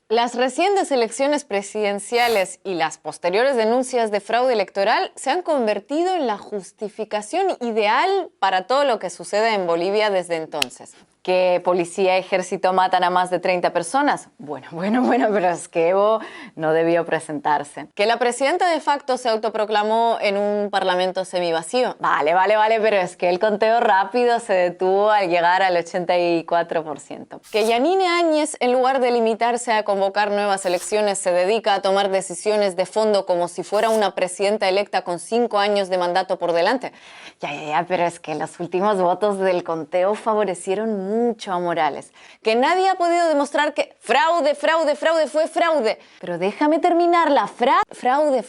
Las recientes elecciones presidenciales y las posteriores denuncias de fraude electoral se han convertido en la justificación ideal para todo lo que sucede en Bolivia desde entonces. ¿Que policía y ejército matan a más de 30 personas? Bueno, pero es que Evo no debió presentarse. ¿Que la presidenta de facto se autoproclamó en un parlamento semivacío? Vale, pero es que el conteo rápido se detuvo al llegar al 84%. ¿Que Yanine Áñez, en lugar de limitarse a convocar nuevas elecciones, se dedica a tomar decisiones de fondo como si fuera una presidenta electa con 5 años de mandato por delante? Ya, pero es que los últimos votos del conteo favorecieron mucho a Morales. Que nadie ha podido demostrar que fraude fue fraude. Pero déjame terminar la fraude.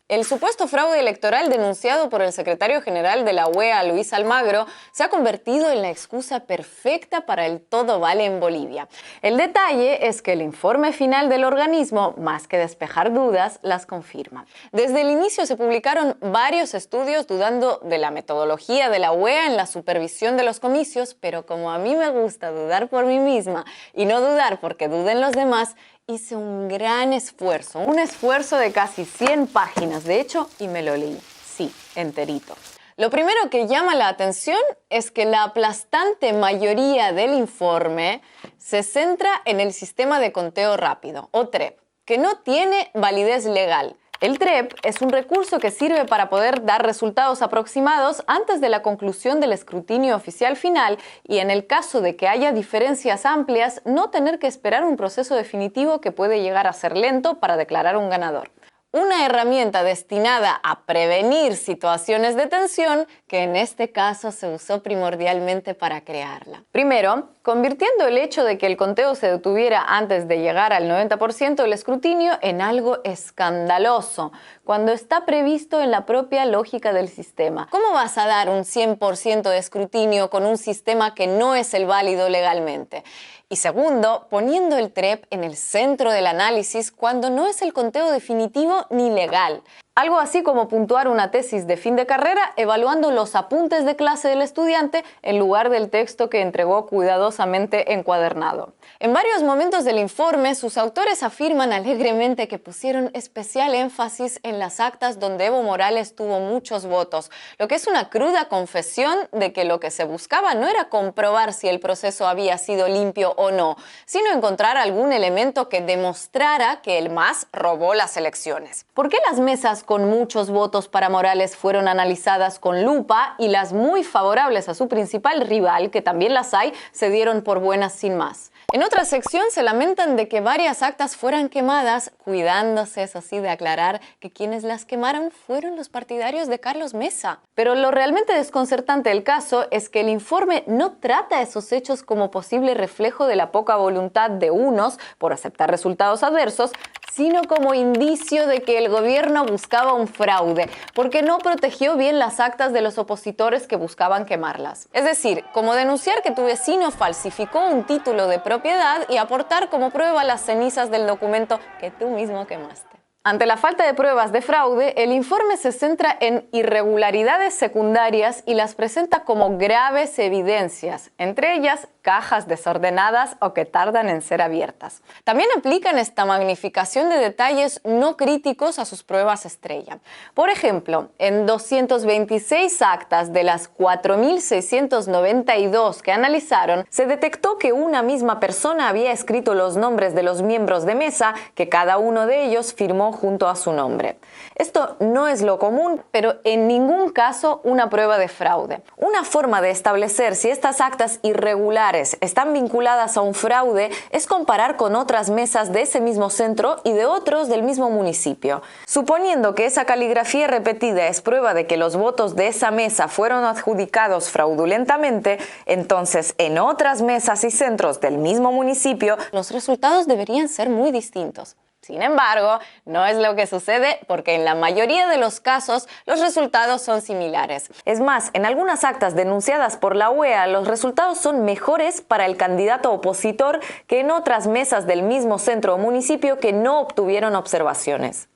El supuesto fraude electoral denunciado por el secretario general de la OEA, Luis Almagro, se ha convertido en la excusa perfecta para el todo vale en Bolivia. El detalle es que el informe final del organismo, más que despejar dudas, las confirma. Desde el inicio se publicaron varios estudios dudando de la metodología de la OEA en la supervisión de los comicios, pero como a mí me gusta dudar por mí misma y no dudar porque duden los demás, hice un gran esfuerzo, un esfuerzo de casi 100 páginas, de hecho, y me lo leí, sí, enterito. Lo primero que llama la atención es que la aplastante mayoría del informe se centra en el sistema de conteo rápido, o TREP, que no tiene validez legal. El TREP es un recurso que sirve para poder dar resultados aproximados antes de la conclusión del escrutinio oficial final y, en el caso de que haya diferencias amplias, no tener que esperar un proceso definitivo que puede llegar a ser lento para declarar un ganador. Una herramienta destinada a prevenir situaciones de tensión que en este caso se usó primordialmente para crearla. Primero, convirtiendo el hecho de que el conteo se detuviera antes de llegar al 90% del escrutinio en algo escandaloso, cuando está previsto en la propia lógica del sistema. ¿Cómo vas a dar un 100% de escrutinio con un sistema que no es el válido legalmente? Y segundo, poniendo el TREP en el centro del análisis cuando no es el conteo definitivo ni legal. Algo así como puntuar una tesis de fin de carrera evaluando los apuntes de clase del estudiante en lugar del texto que entregó cuidadosamente encuadernado. En varios momentos del informe, sus autores afirman alegremente que pusieron especial énfasis en las actas donde Evo Morales tuvo muchos votos, lo que es una cruda confesión de que lo que se buscaba no era comprobar si el proceso había sido limpio o no, sino encontrar algún elemento que demostrara que el MAS robó las elecciones. ¿Por qué las mesas con muchos votos para Morales fueron analizadas con lupa y las muy favorables a su principal rival, que también las hay, se dieron por buenas sin más? En otra sección se lamentan de que varias actas fueran quemadas, cuidándose, eso sí, de aclarar que quienes las quemaron fueron los partidarios de Carlos Mesa. Pero lo realmente desconcertante del caso es que el informe no trata esos hechos como posible reflejo de la poca voluntad de unos por aceptar resultados adversos, sino como indicio de que el gobierno buscaba un fraude, porque no protegió bien las actas de los opositores que buscaban quemarlas. Es decir, como denunciar que tu vecino falsificó un título de propiedad y aportar como prueba las cenizas del documento que tú mismo quemaste. Ante la falta de pruebas de fraude, el informe se centra en irregularidades secundarias y las presenta como graves evidencias, entre ellas cajas desordenadas o que tardan en ser abiertas. También aplican esta magnificación de detalles no críticos a sus pruebas estrella. Por ejemplo, en 226 actas de las 4.692 que analizaron, se detectó que una misma persona había escrito los nombres de los miembros de mesa, que cada uno de ellos firmó junto a su nombre. Esto no es lo común, pero en ningún caso una prueba de fraude. Una forma de establecer si estas actas irregulares están vinculadas a un fraude es comparar con otras mesas de ese mismo centro y de otros del mismo municipio. Suponiendo que esa caligrafía repetida es prueba de que los votos de esa mesa fueron adjudicados fraudulentamente, entonces en otras mesas y centros del mismo municipio los resultados deberían ser muy distintos. Sin embargo, no es lo que sucede porque en la mayoría de los casos los resultados son similares. Es más, en algunas actas denunciadas por la OEA, los resultados son mejores para el candidato opositor que en otras mesas del mismo centro o municipio que no obtuvieron observaciones.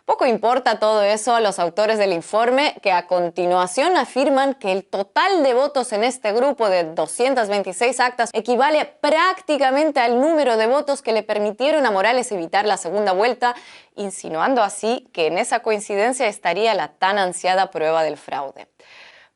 Poco importa todo eso a los autores del informe, que a continuación afirman que el total de votos en este grupo de 226 actas equivale prácticamente al número de votos que le permitieron a Morales evitar la segunda vuelta, insinuando así que en esa coincidencia estaría la tan ansiada prueba del fraude.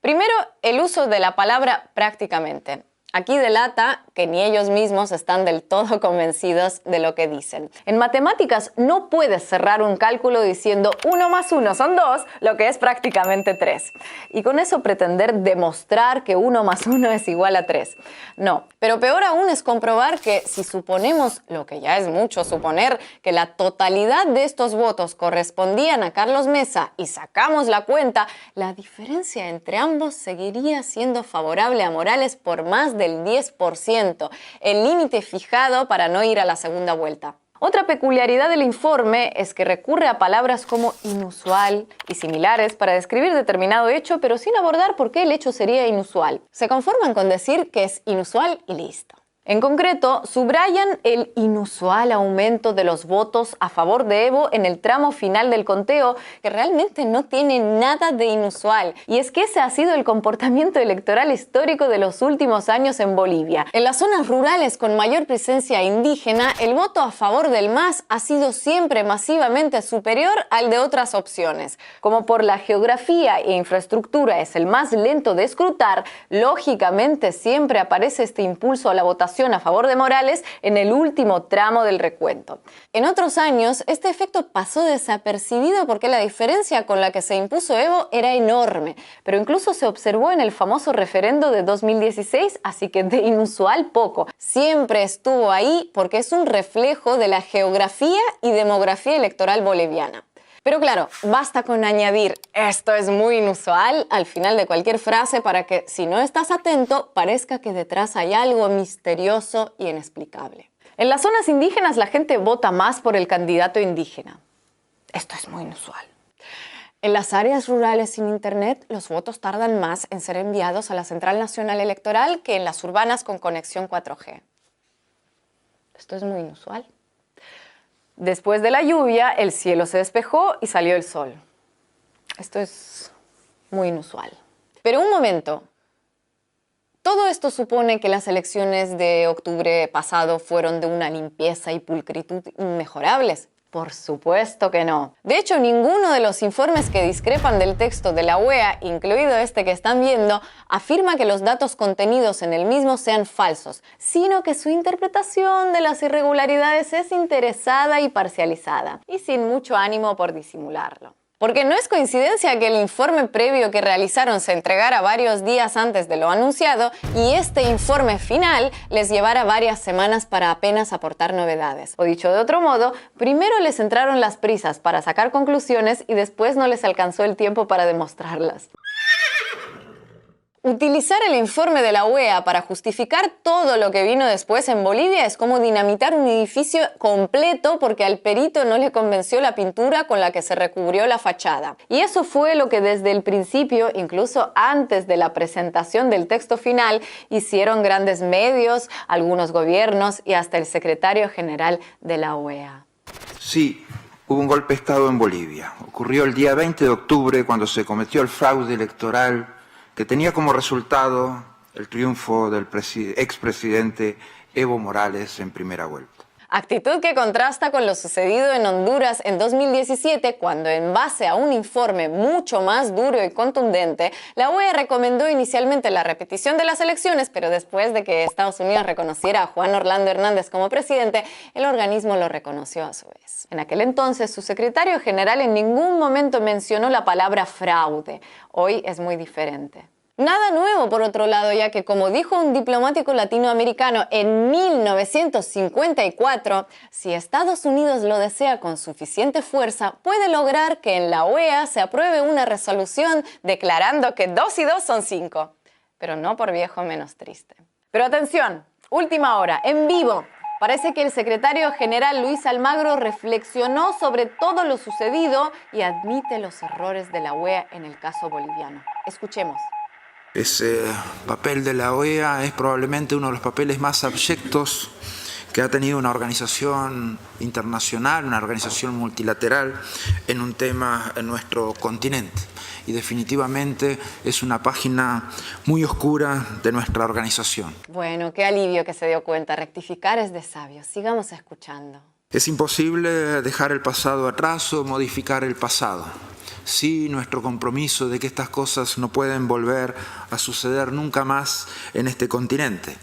Primero, el uso de la palabra prácticamente. Aquí delata que ni ellos mismos están del todo convencidos de lo que dicen. En matemáticas no puedes cerrar un cálculo diciendo 1 más 1 son 2, lo que es prácticamente 3. Y con eso pretender demostrar que 1 más 1 es igual a 3. No, pero peor aún es comprobar que si suponemos, lo que ya es mucho suponer, que la totalidad de estos votos correspondían a Carlos Mesa y sacamos la cuenta, la diferencia entre ambos seguiría siendo favorable a Morales por más del 10%, el límite fijado para no ir a la segunda vuelta. Otra peculiaridad del informe es que recurre a palabras como inusual y similares para describir determinado hecho, pero sin abordar por qué el hecho sería inusual. Se conforman con decir que es inusual y listo. En concreto, subrayan el inusual aumento de los votos a favor de Evo en el tramo final del conteo, que realmente no tiene nada de inusual. Y es que ese ha sido el comportamiento electoral histórico de los últimos años en Bolivia. En las zonas rurales con mayor presencia indígena, el voto a favor del MAS ha sido siempre masivamente superior al de otras opciones. Como por la geografía e infraestructura es el más lento de escrutar, lógicamente siempre aparece este impulso a la votación a favor de Morales en el último tramo del recuento. En otros años, este efecto pasó desapercibido porque la diferencia con la que se impuso Evo era enorme, pero incluso se observó en el famoso referendo de 2016, así que de inusual poco. Siempre estuvo ahí porque es un reflejo de la geografía y demografía electoral boliviana. Pero claro, basta con añadir «esto es muy inusual» al final de cualquier frase para que, si no estás atento, parezca que detrás hay algo misterioso y inexplicable. En las zonas indígenas la gente vota más por el candidato indígena. Esto es muy inusual. En las áreas rurales sin internet, los votos tardan más en ser enviados a la Central Nacional Electoral que en las urbanas con conexión 4G. Esto es muy inusual. Después de la lluvia, el cielo se despejó y salió el sol. Esto es muy inusual. Pero un momento. ¿Todo esto supone que las elecciones de octubre pasado fueron de una limpieza y pulcritud inmejorables? Por supuesto que no. De hecho, ninguno de los informes que discrepan del texto de la OEA, incluido este que están viendo, afirma que los datos contenidos en el mismo sean falsos, sino que su interpretación de las irregularidades es interesada y parcializada, y sin mucho ánimo por disimularlo. Porque no es coincidencia que el informe previo que realizaron se entregara varios días antes de lo anunciado y este informe final les llevara varias semanas para apenas aportar novedades. O dicho de otro modo, primero les entraron las prisas para sacar conclusiones y después no les alcanzó el tiempo para demostrarlas. Utilizar el informe de la OEA para justificar todo lo que vino después en Bolivia es como dinamitar un edificio completo porque al perito no le convenció la pintura con la que se recubrió la fachada. Y eso fue lo que desde el principio, incluso antes de la presentación del texto final, hicieron grandes medios, algunos gobiernos y hasta el secretario general de la OEA. Sí, hubo un golpe de Estado en Bolivia. Ocurrió el día 20 de octubre cuando se cometió el fraude electoral que tenía como resultado el triunfo del expresidente Evo Morales en primera vuelta. Actitud que contrasta con lo sucedido en Honduras en 2017, cuando en base a un informe mucho más duro y contundente, la OEA recomendó inicialmente la repetición de las elecciones, pero después de que Estados Unidos reconociera a Juan Orlando Hernández como presidente, el organismo lo reconoció a su vez. En aquel entonces, su secretario general en ningún momento mencionó la palabra fraude. Hoy es muy diferente. Nada nuevo, por otro lado, ya que, como dijo un diplomático latinoamericano en 1954, si Estados Unidos lo desea con suficiente fuerza, puede lograr que en la OEA se apruebe una resolución declarando que 2 y 2 son 5. Pero no por viejo menos triste. Pero atención, última hora, en vivo. Parece que el secretario general Luis Almagro reflexionó sobre todo lo sucedido y admite los errores de la OEA en el caso boliviano. Escuchemos. Ese papel de la OEA es probablemente uno de los papeles más abyectos que ha tenido una organización internacional, una organización multilateral en un tema en nuestro continente. Y definitivamente es una página muy oscura de nuestra organización. Bueno, qué alivio que se dio cuenta. Rectificar es de sabios. Sigamos escuchando. Es imposible dejar el pasado atrás o modificar el pasado. Sí, nuestro compromiso de que estas cosas no pueden volver a suceder nunca más en este continente.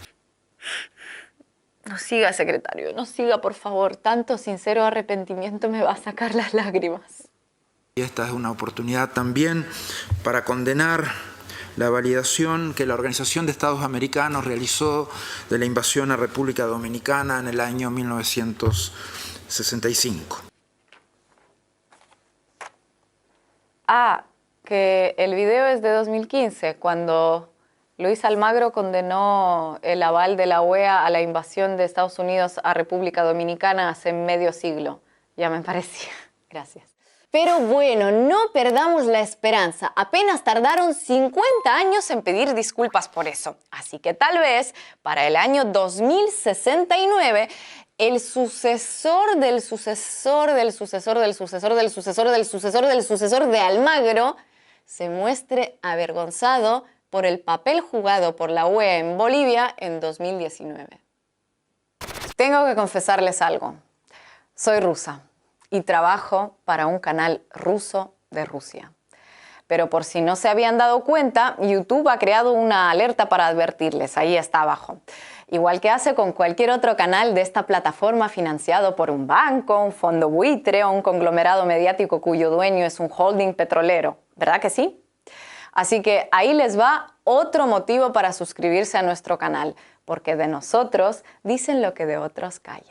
No siga, secretario, no siga, por favor. Tanto sincero arrepentimiento me va a sacar las lágrimas. Y esta es una oportunidad también para condenar la validación que la Organización de Estados Americanos realizó de la invasión a República Dominicana en el año 1965. Ah, que el video es de 2015, cuando Luis Almagro condenó el aval de la OEA a la invasión de Estados Unidos a República Dominicana hace medio siglo. Ya me parecía. Gracias. Pero bueno, no perdamos la esperanza. Apenas tardaron 50 años en pedir disculpas por eso. Así que tal vez para el año 2069 el sucesor del sucesor del sucesor del sucesor del sucesor del sucesor del sucesor de Almagro se muestre avergonzado por el papel jugado por la OEA en Bolivia en 2019. Tengo que confesarles algo. Soy rusa y trabajo para un canal ruso de Rusia. Pero por si no se habían dado cuenta, YouTube ha creado una alerta para advertirles. Ahí está abajo. Igual que hace con cualquier otro canal de esta plataforma financiado por un banco, un fondo buitre o un conglomerado mediático cuyo dueño es un holding petrolero. ¿Verdad que sí? Así que ahí les va otro motivo para suscribirse a nuestro canal, porque de nosotros dicen lo que de otros callan.